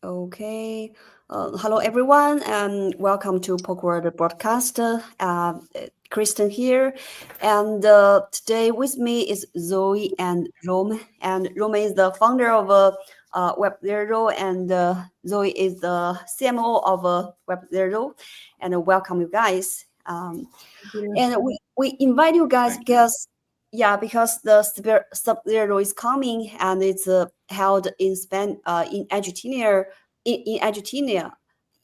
Okay. Hello, everyone, and welcome to Polkadot broadcast. Kristen here, and today with me is Zoe and Rome. And Rome is the founder of Web0, and Zoe is the CMO of Web0. And welcome you guys. Yeah. And we invite you guys Thank you. because the Sub-Zero is coming and it's held in in Argentina in Argentina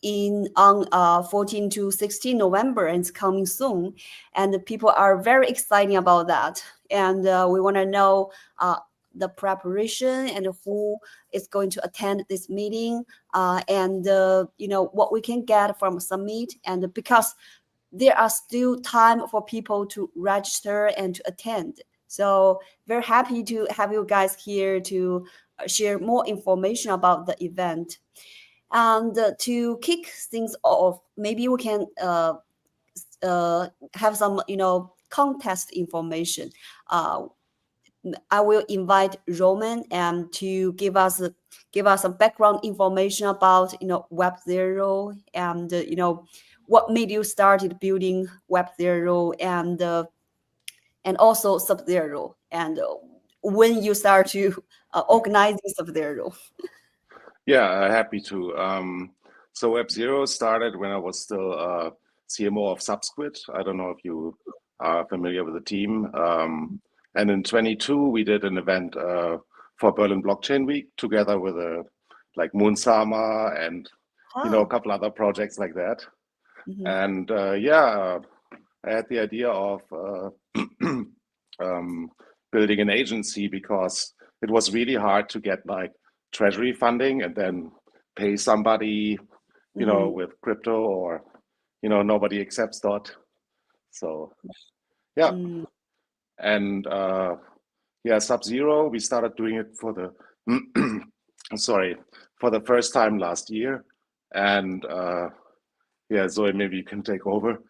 in on 14 to 16 November, and it's coming soon, and the people are very excited about that, and we want to know the preparation and who is going to attend this meeting, and what we can get from summit, and because there are still time for people to register and to attend. So very happy to have you guys here to share more information about the event. And to kick things off, maybe we can have some, contest information. Uh, I will invite Roman and to give us some background information about Web0, and what made you started building Web0, and also Sub0, and when you start to organizing Sub0. Yeah, happy to. So Web0 started when I was still CMO of Subsquid. I don't know if you are familiar with the team. And in 22, we did an event for Berlin Blockchain Week together with like Moon Sama and a couple other projects like that. Mhm. And yeah, I had the idea of building an agency because it was really hard to get like treasury funding and then pay somebody, with crypto, or nobody accepts dot. So yeah, Mm. and yeah, Sub0, we started doing it for the sorry, for the first time last year, and yeah, Zoe, maybe you can take over.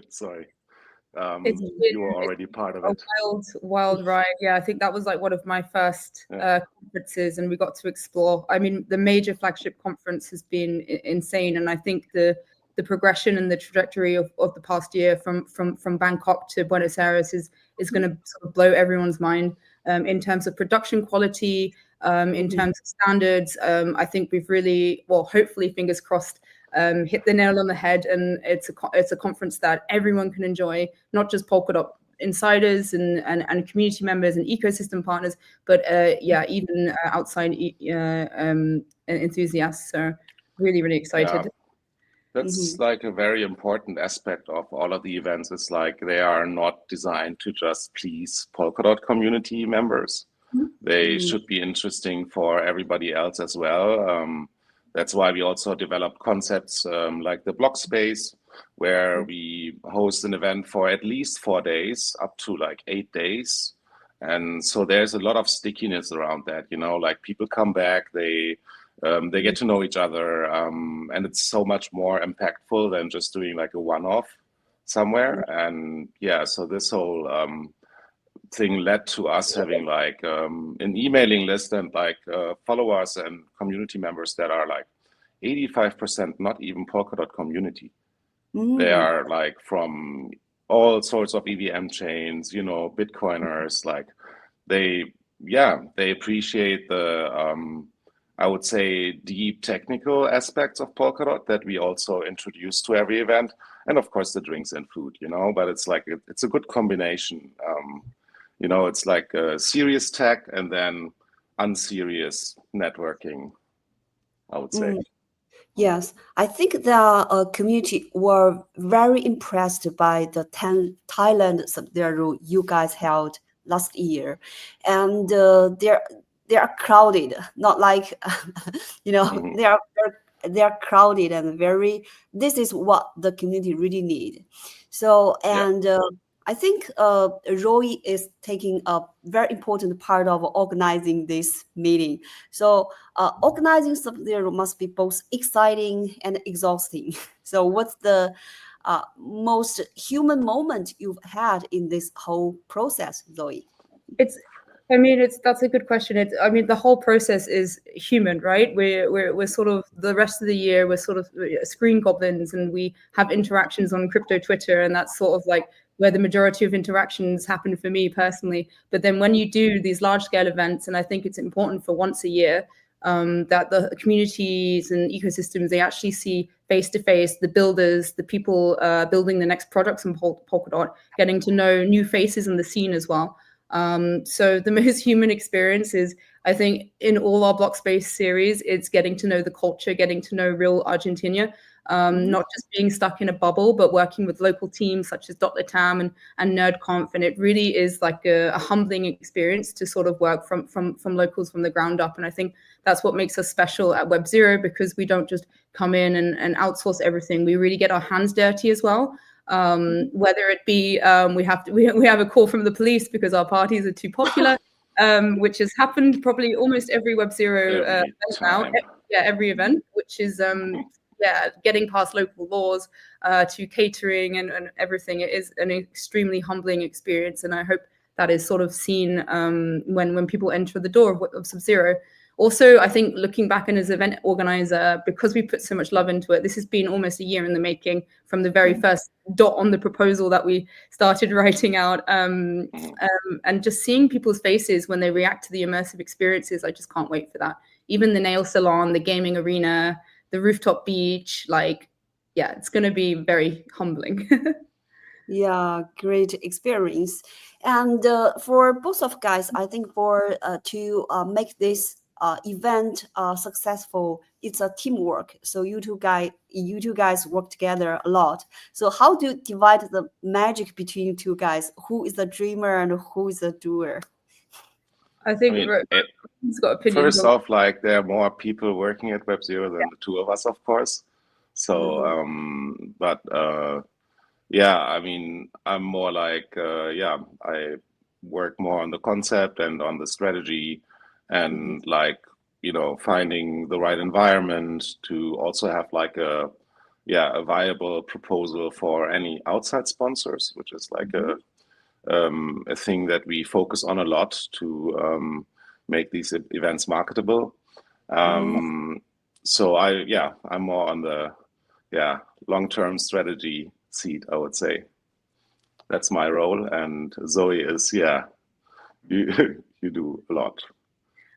Sorry, It's you were been already part of a it. wild ride. Yeah, I think that was like one of my first Yeah. conferences, and we got to explore. I mean, the major flagship conference has been insane, and I think the progression and the trajectory of the past year from Bangkok to Buenos Aires is going to sort of blow everyone's mind in terms of production quality, in terms of standards. I think we've really, well, hopefully, fingers crossed, hit the nail on the head, and it's a conference that everyone can enjoy, not just Polkadot insiders and community members and ecosystem partners, but yeah, even outside enthusiasts. So really Yeah, excited. that's like a very important aspect of all of the events. It's like they are not designed to just please Polkadot community members. They Mm. should be interesting for everybody else as well. That's why we also developed concepts like the block space, where we host an event for at least 4 days, up to like 8 days. And so there's a lot of stickiness around that, like people come back, they get to know each other, and it's so much more impactful than just doing like a one-off somewhere. And yeah, so this whole thing led to us having like an emailing list and like followers and community members that are like 85% not even Polkadot community. They Mm. are like from all sorts of EVM chains, Bitcoiners. Like they, yeah, they appreciate the, I would say, deep technical aspects of Polkadot that we also introduce to every event, and of course the drinks and food. But it's like it's a good combination. It's like serious tech and then unserious networking, I would say. Mm. Yes, I think the community were very impressed by the Thailand Sub-Zero you guys held last year, and they are crowded, not like Hmm. they are crowded and very. This is what the community really need. So, Yeah. and I think Roy is taking a very important part of organizing this meeting. So organizing Sub-Zero must be both exciting and exhausting. So what's the most human moment you've had in this whole process, Zoe? It's I mean, that's a good question. I mean, the whole process is human, right? We're sort of the rest of the year we're sort of screen goblins, and we have interactions on crypto Twitter, and that's sort of like where the majority of interactions happen for me personally. But then when you do these large scale events, and I think it's important for once a year that the communities and ecosystems, they actually see face to face the builders, the people building the next products on Polkadot, getting to know new faces in the scene as well. So the most human experience is, I think, in all our block space series, it's getting to know the culture, getting to know real Argentina, not just being stuck in a bubble, but working with local teams such as .latam and NerdConf. And it really is like a humbling experience to sort of work from locals from the ground up. And I think that's what makes us special at Web0, because we don't just come in and outsource everything. We really get our hands dirty as well. Whether it be we have a call from the police because our parties are too popular, which has happened probably almost every Web0 event now. Yeah, every event, which is getting past local laws to catering and everything. It is an extremely humbling experience, and I hope that is sort of seen when people enter the door of Sub0. Also, I think looking back and as an event organizer, because we put so much love into it, this has been almost a year in the making from the very first dot on the proposal that we started writing out. And just seeing people's faces when they react to the immersive experiences, I just can't wait for that. Even the nail salon, the gaming arena, the rooftop beach, it's going to be very humbling. Yeah, great experience. And for both of guys, I think to make this event successful, it's a teamwork. So you two guys work together a lot. So how do you divide the magic between you two guys? Who is the dreamer and who is the doer? I think he's got opinions. First off, there are more people working at Web0 than the two of us, of course. So, I mean, I'm more I work more on the concept and on the strategy, and finding the right environment to also have a viable proposal for any outside sponsors, which is a thing that we focus on a lot to make these events marketable. So I'm more on the long-term strategy seat, I would say. That's my role, and Zoe is you do a lot.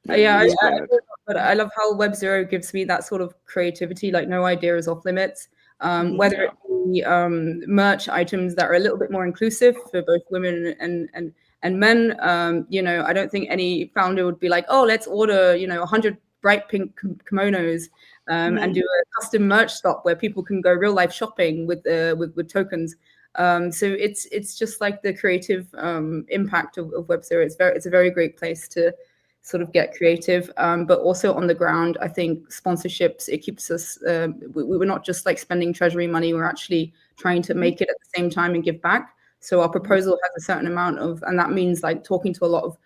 But I love how Web0 gives me that sort of creativity, no idea is off limits. Whether it be merch items that are a little bit more inclusive for both women and men. I don't think any founder would be like, oh, let's order 100 bright pink kimonos and do a custom merch stop where people can go real life shopping with tokens. So it's just the creative impact of Web0. It's a very great place to sort of get creative, but also on the ground, I think sponsorships, it keeps us, we're not just spending treasury money, we're actually trying to make it at the same time and give back. So our proposal has a certain amount of, and that means talking to a lot of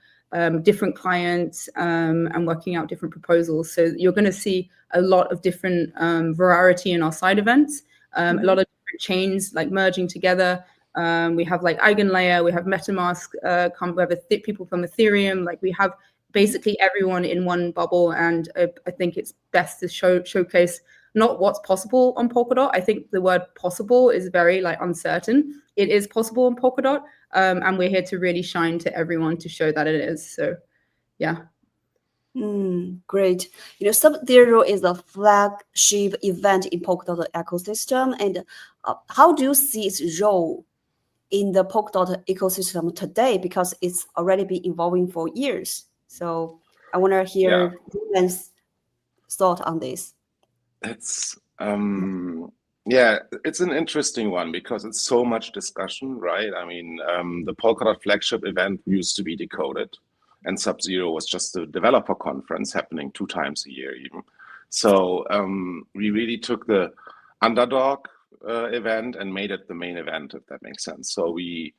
different clients and working out different proposals. So you're going to see a lot of different variety in our side events, a lot of different chains merging together. We have Eigenlayer, we have MetaMask, we have people from Ethereum, we have basically everyone in one bubble. And I think it's best to showcase not what's possible on Polkadot. I think the word possible is very uncertain. It is possible on Polkadot, and we're here to really shine to everyone to show that it is. So, yeah. Great. Sub0 is a flagship event in Polkadot ecosystem. And how do you see its role in the Polkadot ecosystem today? Because it's already been evolving for years. So I want to hear Ruben's thought on this. It's it's an interesting one because it's so much discussion, right? I mean, the Polkadot flagship event used to be Decoded, and Sub0 was just a developer conference happening 2 times a year even. So we really took the underdog event and made it the main event, if that makes sense. So we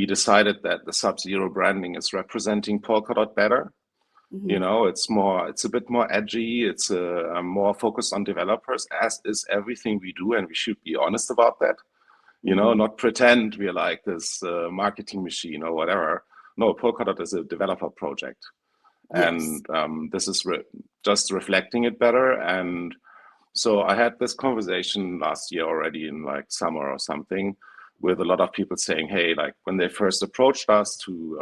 decided that the Sub0 branding is representing Polkadot better. It's a bit more edgy. It's more focused on developers, as is everything we do, and we should be honest about that. Not pretend we're this marketing machine or whatever, no, Polkadot is a developer project. Yes. And this is just reflecting it better. And so I had this conversation last year already in like summer or something with a lot of people saying, hey, like when they first approached us to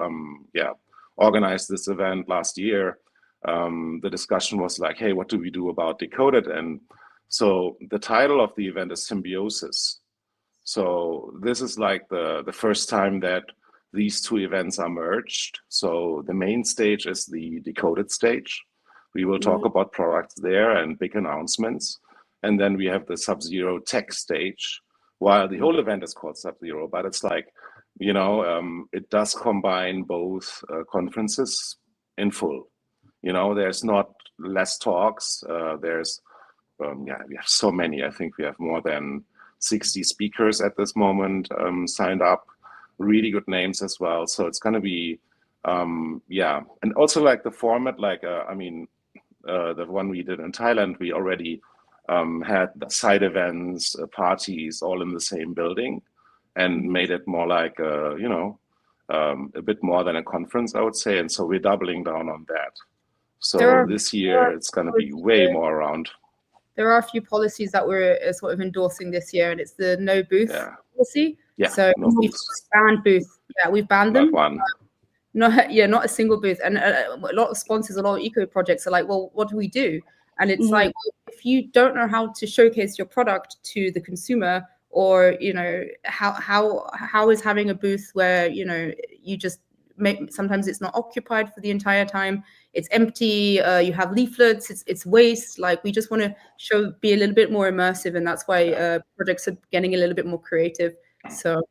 organize this event last year, the discussion was like, hey, what do we do about Decoded? And so the title of the event is Symbiosis. So this is like the first time that these two events are merged. So the main stage is the Decoded stage. We will talk about products there and big announcements. And then we have the sub0 tech stage, while the whole event is called sub0, but it's like, it does combine both conferences in full. There's not less talks. We have so many. I think we have more than 60 speakers at this moment signed up, really good names as well. So it's going to be, and also like the format, the one we did in Thailand, we already had the side events, parties all in the same building and made it more like, a bit more than a conference, I would say. And so we're doubling down on that. So this year it's going to be way more around. There are a few policies that we're sort of endorsing this year, and it's the no booth policy. Yeah, so no we've banned booth. Yeah, we've banned them. One. Not a single booth. And a lot of sponsors, a lot of eco projects are like, well, what do we do? And it's like, well, if you don't know how to showcase your product to the consumer, or how is having a booth where you just sometimes it's not occupied for the entire time, it's empty, you have leaflets, it's waste. Like, we just want to be a little bit more immersive, and that's why projects are getting a little bit more creative. So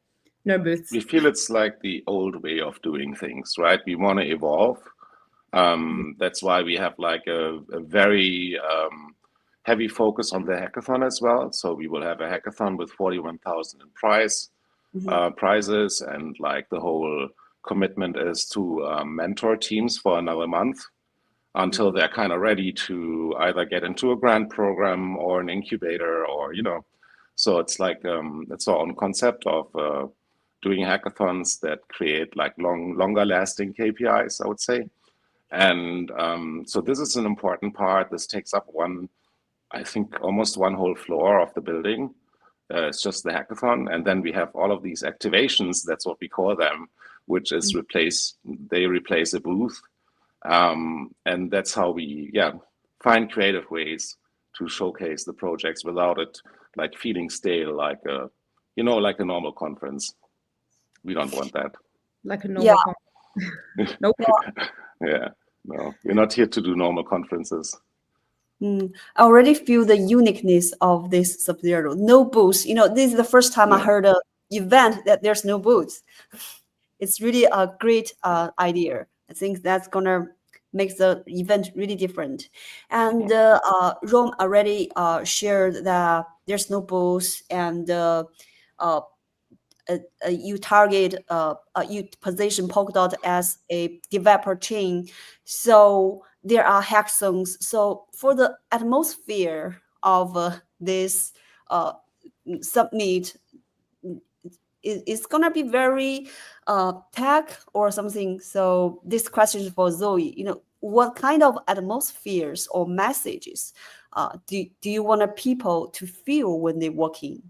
no booths. We feel it's like the old way of doing things, right? We want to evolve. That's why we have like a very heavy focus on the hackathon as well. So we will have a hackathon with 41,000 in prizes, and like the whole commitment is to mentor teams for another month until they're kind of ready to either get into a grant program or an incubator, or so it's like it's our own concept of doing hackathons that create like longer lasting KPIs, I would say. And so this is an important part. This takes up almost one whole floor of the building. It's just the hackathon, and then we have all of these activations, that's what we call them, which is they replace a booth. And that's how we find creative ways to showcase the projects without it like feeling stale, like a normal conference. We don't want that. Like a normal conference. Nope. Yeah, no, we're not here to do normal conferences. I already feel the uniqueness of this sub0. No booths. This is the first time I heard an event that there's no booths. It's really a great idea. I think that's gonna make the event really different. And Rom already shared that there's no booths, and you position Polkadot as a developer chain. So there are hackathons. So for the atmosphere of this summit, it's gonna be very tech or something. So this question is for Zoe. What kind of atmospheres or messages do you want people to feel when they walk in?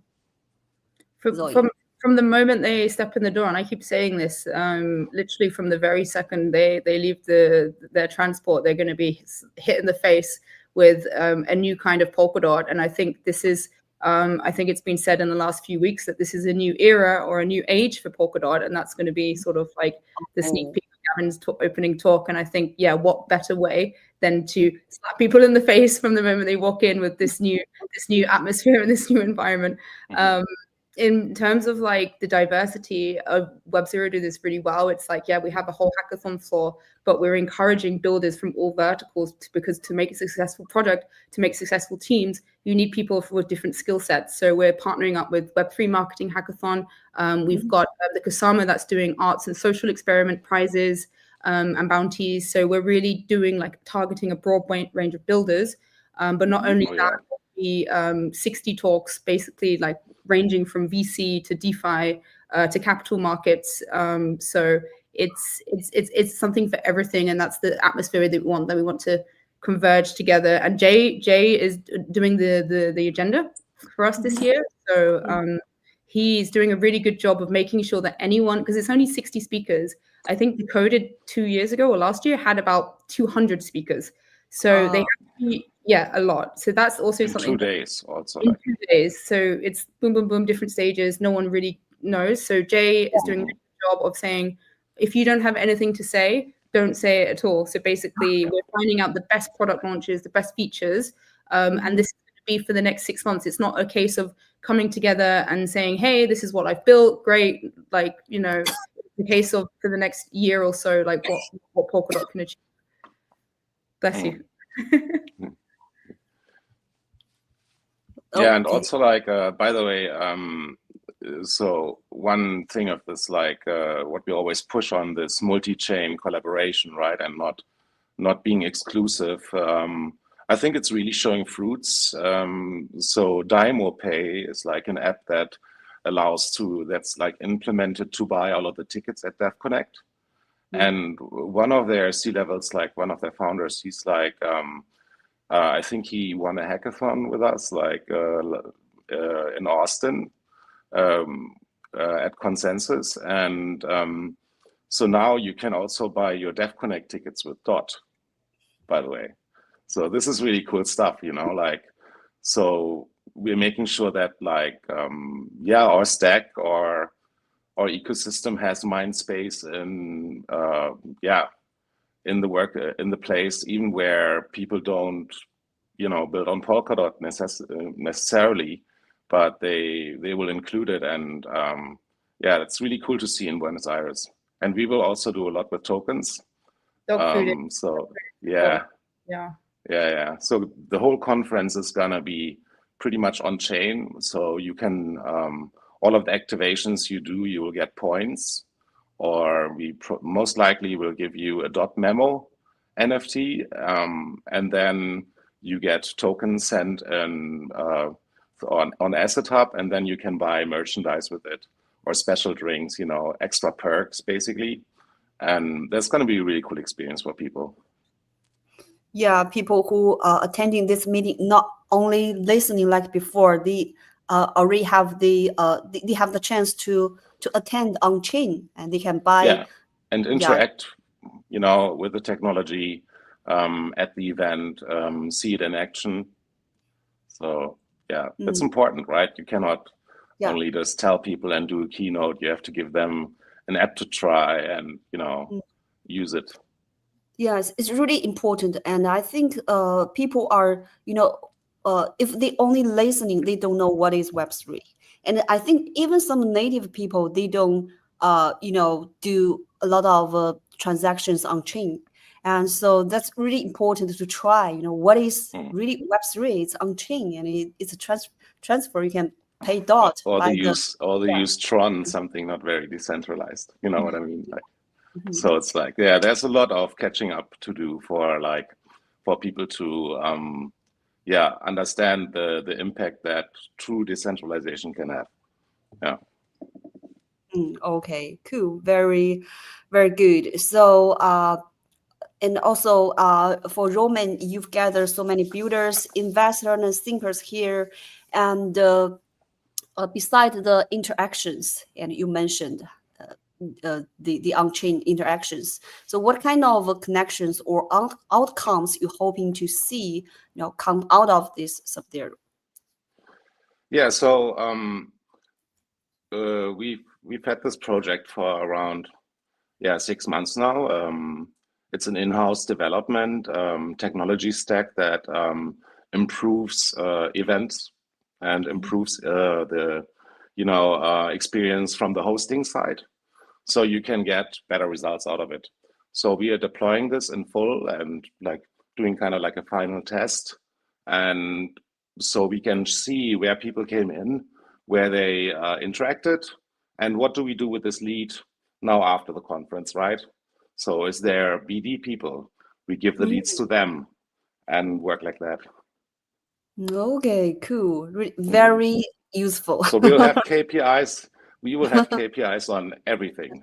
From the moment they step in the door, and I keep saying this, literally from the very second they leave their transport, they're going to be hit in the face with a new kind of Polkadot. And I think this is, I think it's been said in the last few weeks that this is a new era or a new age for Polkadot, and that's going to be sort of like the sneak peek of Gavin's opening talk. And I think, what better way than to slap people in the face from the moment they walk in with this new atmosphere and this new environment. In terms of like the diversity of Web0 do this really well. It's like, we have a whole hackathon floor, but we're encouraging builders from all verticals because to make a successful product, to make successful teams, you need people with different skill sets. So we're partnering up with Web3 Marketing Hackathon. We've got the Kusama that's doing arts and social experiment prizes and bounties. So we're really doing like targeting a broad range of builders. But not only that, the 60 talks, basically like ranging from VC to DeFi to capital markets. So it's something for everything, and that's the atmosphere that we want to converge together. And Jay is doing the agenda for us this year, so he's doing a really good job of making sure that anyone, because it's only 60 speakers. I think Decoded 2 years ago or last year had about 200 speakers, so they have to be, a lot. So that's also something. 2 days also. In 2 days, so it's boom, boom, boom, different stages. No one really knows. So Jay is doing a good job of saying, if you don't have anything to say, don't say it at all. So basically, we're finding out the best product launches, the best features, and this is going to be for the next 6 months. It's not a case of coming together and saying, hey, this is what I've built, great. Like, the case of for the next year or so, like what Polkadot can achieve. Bless you. Yeah, and also like, by the way, so one thing of this, like what we always push on this multi-chain collaboration, right, and not being exclusive. I think it's really showing fruits. So Daimo Pay is like an app that allows that's like implemented to buy all of the tickets at Dev Connect. And one of their C-levels, like one of their founders, he's like, I think he won a hackathon with us, like in Austin at Consensus. And so now you can also buy your Dev Connect tickets with Dot, by the way. So this is really cool stuff, like, so we're making sure that like, our stack or our ecosystem has mind space in in the work, in the place, even where people don't, build on Polkadot necessarily, but they will include it. And that's really cool to see in Buenos Aires. And we will also do a lot with tokens. So yeah. So the whole conference is gonna be pretty much on chain. So you can all of the activations you do, you will get points, or we most likely will give you a dot memo NFT, and then you get tokens sent on Asset Hub, and then you can buy merchandise with it or special drinks, extra perks basically. And that's going to be a really cool experience for people. Yeah, people who are attending this meeting, not only listening like before, they already have they have the chance to attend on chain, and they can buy and interact, with the technology at the event, see it in action. So that's important, right? You cannot only just tell people and do a keynote. You have to give them an app to try and use it. Yes, it's really important, and I think people are if they only listening, they don't know what is Web3. And I think even some native people, they don't do a lot of transactions on chain. And so that's really important to try, what is really Web3. It's on chain, and it's a transfer. You can pay DOT. Or they use Tron, something not very decentralized. You know what I mean? Like, so it's like, there's a lot of catching up to do for people to understand the impact that true decentralization can have. Yeah. Okay, cool. Very, very good. So, and also for Roman, you've gathered so many builders, investors, and thinkers here. And besides the interactions, and you mentioned the on-chain interactions. So what kind of connections or outcomes you hoping to see, come out of this sub0? Yeah, so we've had this project for around 6 months now. It's an in-house development technology stack that improves events and improves the experience from the hosting side, so you can get better results out of it. So we are deploying this in full and like doing kind of like a final test, and so we can see where people came in, where they interacted, and what do we do with this lead now after the conference, right? So is there BD people? We give the leads to them and work like that. Okay, cool. Very useful. So we'll have KPIs. We will have KPIs on everything.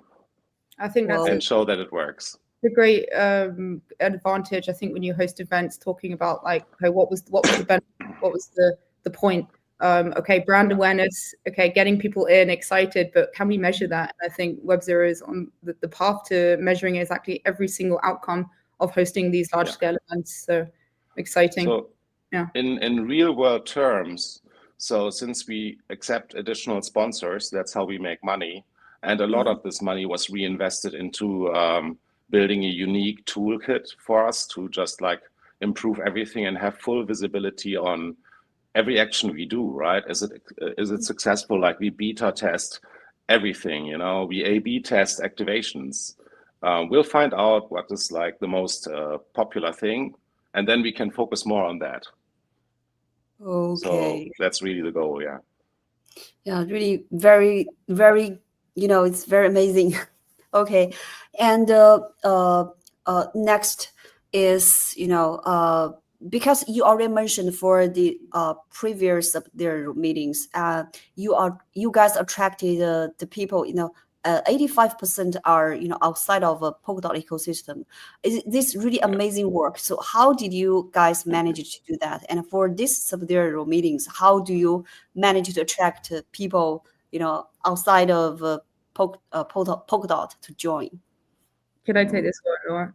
I think that's Well, and show that it works. a great advantage. I think when you host events, talking about like, okay, what was the benefit, what was the point? Okay, brand awareness. Okay, getting people in excited, but can we measure that? And I think Web0 is on the path to measuring exactly every single outcome of hosting these large scale events. So exciting. So Yeah. in real world terms, so since we accept additional sponsors, that's how we make money. And a lot of this money was reinvested into building a unique toolkit for us to just like improve everything and have full visibility on every action we do, right? Is it successful? Like we beta test everything, you know, we A/B test activations. We'll find out what is like the most popular thing, and then we can focus more on that. okay. So that's really the goal, yeah. Yeah, really very, very, it's very amazing. Okay. And next is, because you already mentioned for the previous of their meetings, you guys attracted the people, 85% are outside of a Polkadot ecosystem. This really amazing work. So how did you guys manage to do that? And for this sub0 meetings, how do you manage to attract people outside of Polkadot to join? Can I take this one? Or?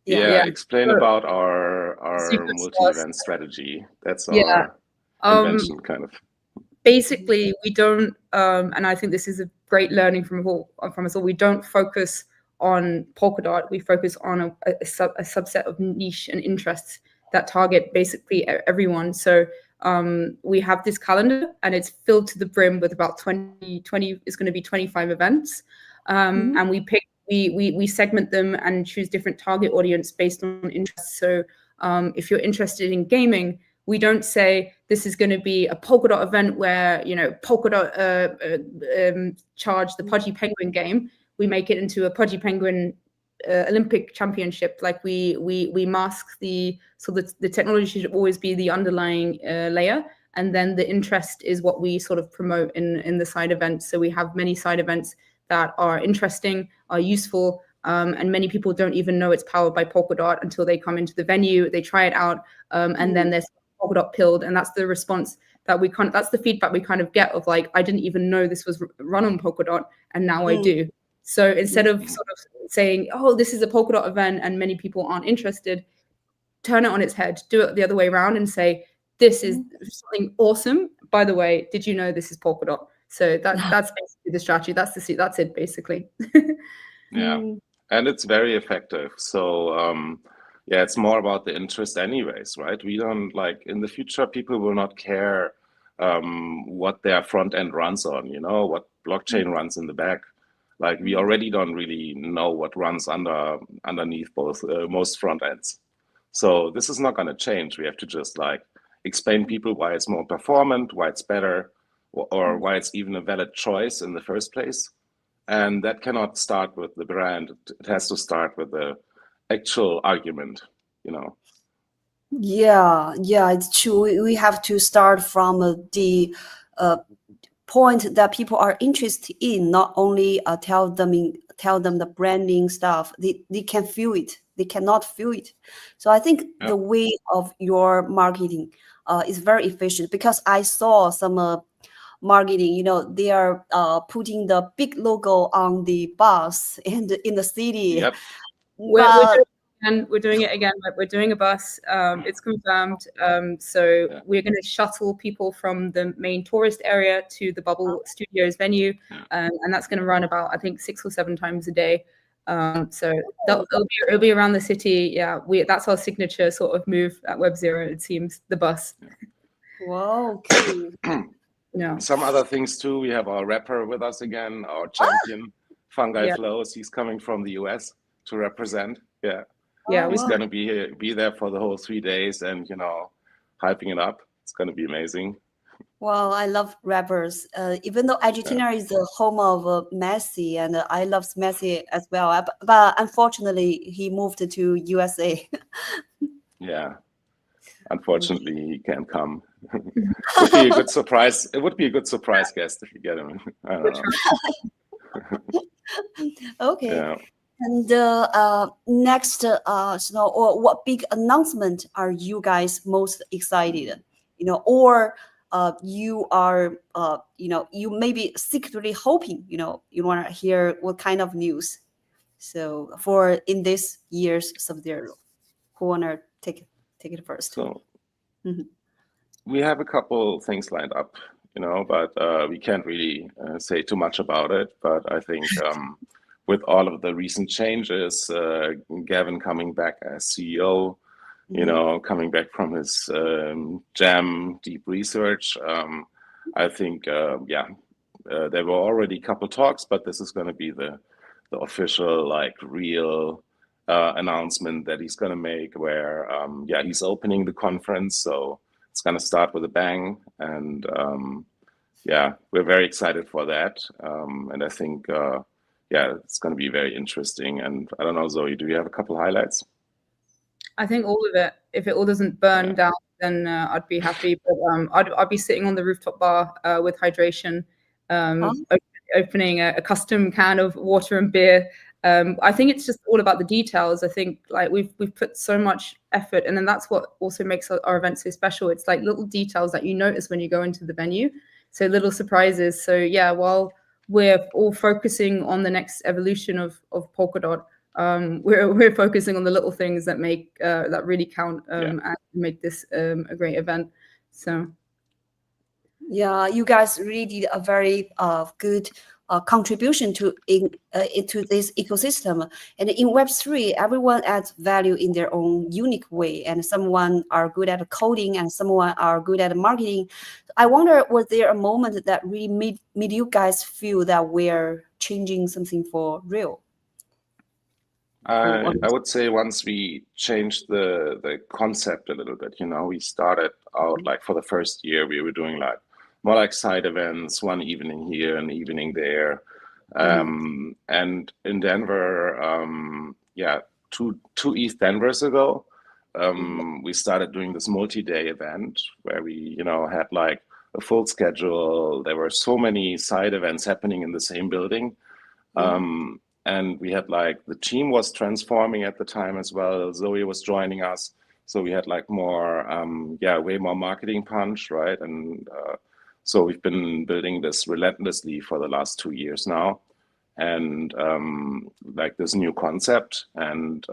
Yeah, explain So, about our multi-event strategy. That's our invention, kind of. Basically, we don't, and I think this is a great learning from us all. We don't focus on Polkadot. We focus on a subset of niche and interests that target basically everyone. So we have this calendar, and it's filled to the brim with about 20. It's going to be 25 events, and we pick. We segment them and choose different target audience based on interests. So if you're interested in gaming, we don't say this is going to be a Polkadot event where Polkadot charge the Pudgy Penguin game. We make it into a Pudgy Penguin Olympic championship. Like we mask the technology should always be the underlying layer, and then the interest is what we sort of promote in the side events. So we have many side events that are interesting, are useful, and many people don't even know it's powered by Polkadot until they come into the venue, they try it out, and then they're Polkadot pilled, and that's the response that that's the feedback we kind of get of like, I didn't even know this was run on Polkadot, and now I do. So instead of sort of saying, oh, this is a Polkadot event and many people aren't interested, turn it on its head, do it the other way around and say, this is something awesome. By the way, did you know this is Polkadot? So that's basically the strategy. That's it basically. Yeah, and it's very effective. So yeah, it's more about the interest anyways, right? We don't like in the future, people will not care what their front end runs on, what blockchain runs in the back. Like we already don't really know what runs underneath both most front ends. So this is not going to change. We have to just like explain people why it's more performant, why it's better, or why it's even a valid choice in the first place. And that cannot start with the brand. It has to start with the actual argument, Yeah, it's true. We have to start from the point that people are interested in, not only tell them the branding stuff. They can feel it. They cannot feel it. So I think the way of your marketing is very efficient, because I saw some marketing, they are putting the big logo on the bus and in the city. Yep. We're doing it again. We're doing a bus. It's confirmed. So we're going to shuttle people from the main tourist area to the Bubble Studios venue, and that's going to run about, I think, 6 or 7 times a day. So it'll be around the city. Yeah, that's our signature sort of move at Web0. It seems, the bus. Wow. Okay. Yeah. Some other things too. We have our rapper with us again, our champion, Fungi Flows. He's coming from the US to represent. Yeah. Yeah, he's gonna be there for the whole 3 days, and hyping it up. It's gonna be amazing. Well, I love rappers. Even though Argentina is the home of Messi, and I love Messi as well, but unfortunately he moved to USA. Yeah, unfortunately he can't come. Would be a good surprise. It would be a good surprise guest if you get him. I don't know. Okay. Yeah. And next, so, or what big announcement are you guys most excited? Or you are, you maybe secretly hoping, you want to hear what kind of news. So for in this year's Sub0, who wanna take it first? So Mhm. we have a couple things lined up, but we can't really say too much about it. But I think with all of the recent changes, Gavin coming back as CEO, coming back from his jam deep research, I think, there were already a couple talks, but this is going to be the official, like, real announcement that he's going to make, where he's opening the conference. So it's going to start with a bang, and we're very excited for that. And I think it's going to be very interesting. And I don't know, Zoe, do you have a couple highlights? I think all of it. If it all doesn't burn down, then I'd be happy. But I'd be sitting on the rooftop bar with hydration, opening a custom can of water and beer. I think it's just all about the details. I think, like, we've put so much effort, and then that's what also makes our event so special. It's like little details that you notice when you go into the venue, so little surprises. So yeah, while we're all focusing on the next evolution of Polkadot, we're focusing on the little things that make that really count and make this a great event. So yeah, you guys really did a very good contribution to into this ecosystem. And in Web3, everyone adds value in their own unique way, and someone are good at coding and someone are good at marketing. I wonder, was there a moment that really made you guys feel that we're changing something for real? I would say once we changed the concept a little bit, we started out, like, for the first year, we were doing like more like side events, one evening here, an evening there. And in Denver, two East Denvers ago, we started doing this multi-day event where we, had like a full schedule. There were so many side events happening in the same building. And we had, like, the team was transforming at the time as well. Zoe was joining us. So we had, like, more, way more marketing punch, right? And so we've been building this relentlessly for the last 2 years now. And like, this new concept. And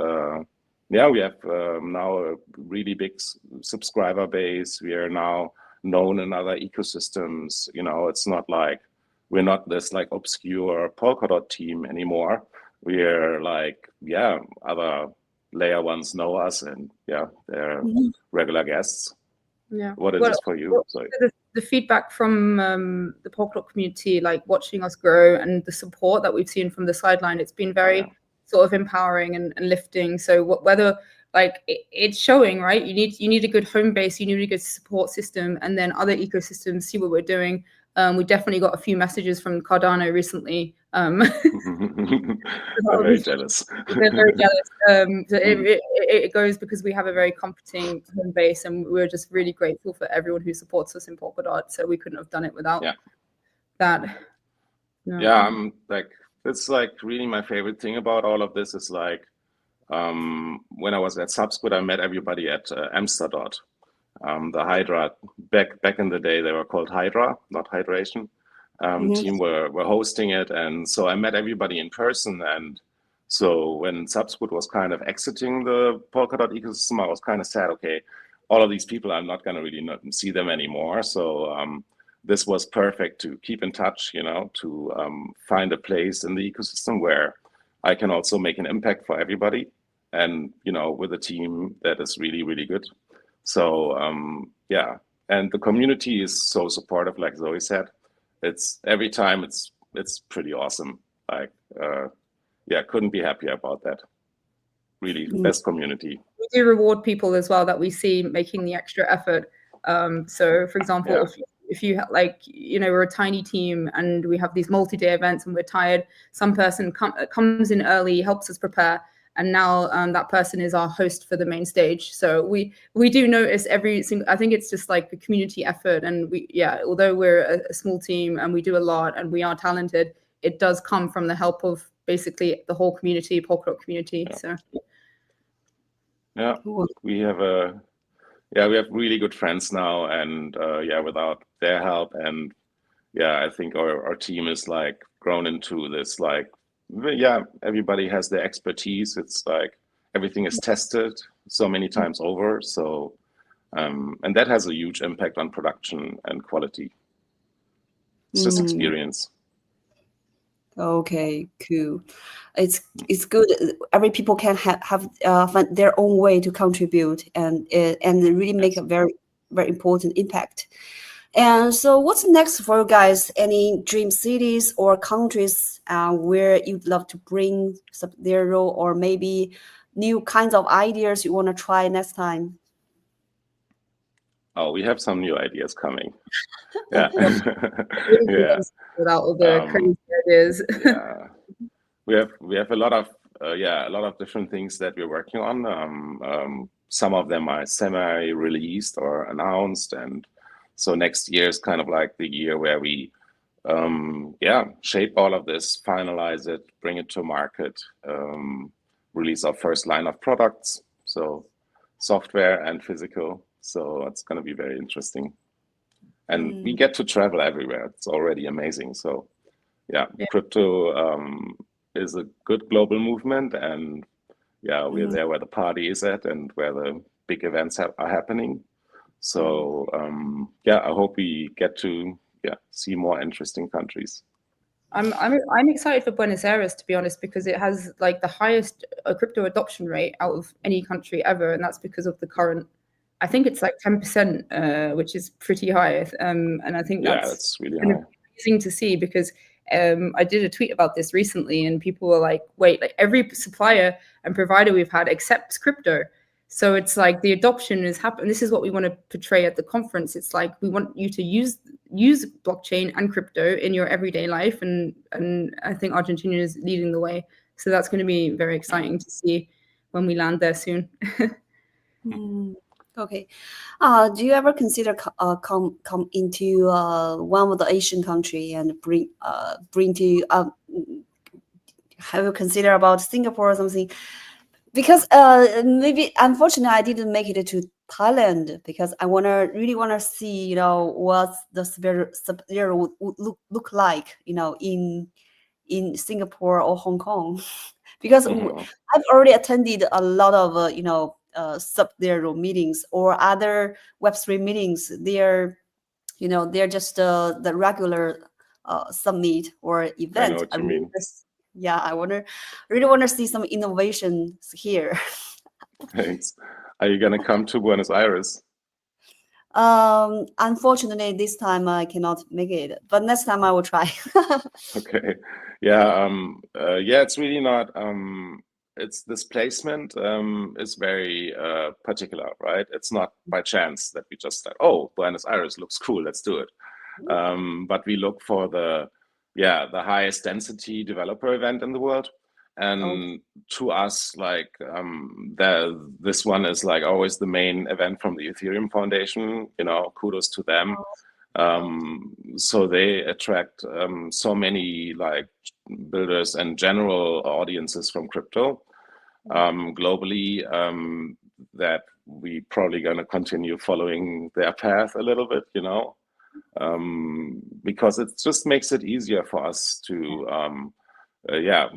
we have now a really big subscriber base. We are now known in other ecosystems. It's not like, we're not this, like, obscure Polkadot team anymore. We're like, other layer ones know us, and they're regular guests. Yeah. What is this for you? Sorry. The feedback from the Polkadot community, like watching us grow, and the support that we've seen from the sideline, it's been very sort of empowering and lifting. So whether, like, it's showing, right? You need a good home base, you need a good support system, and then other ecosystems see what we're doing. We definitely got a few messages from Cardano recently. I'm very jealous. They're very jealous. So it goes because we have a very comforting home base, and we're just really grateful for everyone who supports us in Polkadot. So we couldn't have done it without that. No. Yeah, I'm like, it's like really my favorite thing about all of this is, like, when I was at Subsquid, I met everybody at Amsterdot. The Hydra, back in the day, they were called Hydra, not Hydration. Team were hosting it, and so I met everybody in person. And so when Subsquid was kind of exiting the Polkadot ecosystem, I was kind of sad. Okay, all of these people, I'm not going to really not see them anymore. So this was perfect to keep in touch, to find a place in the ecosystem where I can also make an impact for everybody, and with a team that is really, really good. So and the community is so supportive, like Zoe said. It's every time it's pretty awesome. Like, couldn't be happier about that. Really, best community. We do reward people as well that we see making the extra effort. So, for example, if you like, we're a tiny team and we have these multi-day events and we're tired, some person comes in early, helps us prepare. And now that person is our host for the main stage. So we do notice every single, I think it's just like the community effort. And although we're a small team and we do a lot and we are talented, it does come from the help of basically the whole community, Polkadot community. So yeah, we have really good friends now, and without their help, and I think our team is like grown into this, like, everybody has their expertise. It's like everything is tested so many times over. So, and that has a huge impact on production and quality. It's just experience. Okay, cool. It's good. Every people can have find their own way to contribute and really make a very important impact. And so, what's next for you guys? Any dream cities or countries where you'd love to bring sub0, or maybe new kinds of ideas you want to try next time? Oh, we have some new ideas coming. Yeah. yeah. Without all the crazy ideas. Yeah, we have a lot of different things that we're working on. Some of them are semi-released or announced, and so next year is kind of like the year where we shape all of this, finalize it, bring it to market, release our first line of products, so software and physical. So it's going to be very interesting. And we get to travel everywhere. It's already amazing. So crypto is a good global movement, and we're there where the party is at and where the big events are happening. So I hope we get to see more interesting countries. I'm excited for Buenos Aires, to be honest, because it has like the highest crypto adoption rate out of any country ever, and that's because of the current. I think it's like 10%, which is pretty high, and I think that's really high. Amazing to see, because I did a tweet about this recently, and people were like, "Wait, like every supplier and provider we've had accepts crypto." So it's like the adoption is happening. This is what we want to portray at the conference. It's like we want you to use blockchain and crypto in your everyday life, and I think Argentina is leading the way. So that's going to be very exciting to see when we land there soon. Okay. Do you ever consider come into one of the Asian country and bring to have you consider about Singapore or something? Because maybe unfortunately I didn't make it to Thailand, because I really wanna see, what the sub0 would look like, in Singapore or Hong Kong. Because I've already attended a lot of sub0 meetings or other Web3 meetings. They're just the regular summit or event. I know what you mean. I really want to see some innovations here. Thanks. Are you gonna come to Buenos Aires? Unfortunately, this time I cannot make it, but next time I will try. Okay. Yeah. It's really not. It's this placement is very particular, right? It's not by chance that we just said, "Oh, Buenos Aires looks cool, let's do it." But we look for the highest density developer event in the world, and to us, like this one is like always the main event from the Ethereum Foundation. Kudos to them. So they attract so many like builders and general audiences from crypto globally, that we probably going to continue following their path a little bit, because it just makes it easier for us to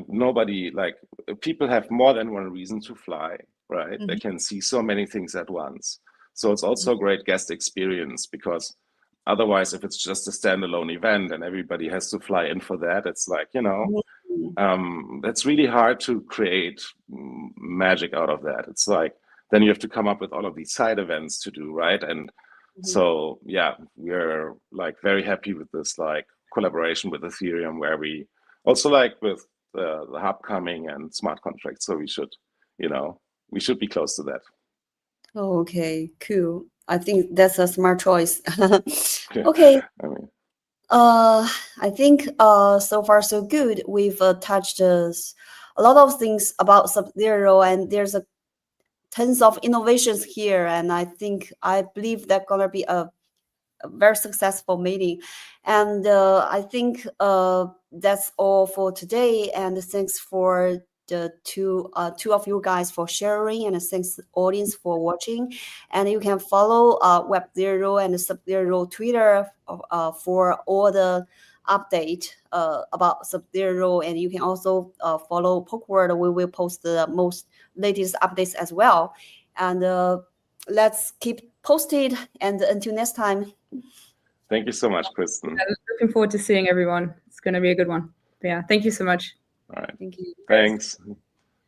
nobody, like, people have more than one reason to fly, right? They can see so many things at once. So it's also a great guest experience, because otherwise, if it's just a standalone event and everybody has to fly in for that, it's like, it's really hard to create magic out of that. It's like, then you have to come up with all of these side events to do, right? And so, we're like very happy with this like collaboration with Ethereum, where we also like with the hub coming and smart contracts. So we should be close to that. Okay, cool. I think that's a smart choice. Okay. I think so far so good. We've touched a lot of things about sub0, and there's tons of innovations here, and I believe that's gonna be a very successful meeting. And I think that's all for today. And thanks for the two of you guys for sharing, and thanks audience for watching. And you can follow Web0 and sub0 Twitter for all the update about sub0, and you can also follow Polkadot. We will post the most latest updates as well. And let's keep posted, and until next time. Thank you so much, Kristen. Yeah, looking forward to seeing everyone. It's going to be a good one. But yeah, thank you so much. All right. Thank you. Thanks.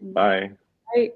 Bye. Bye.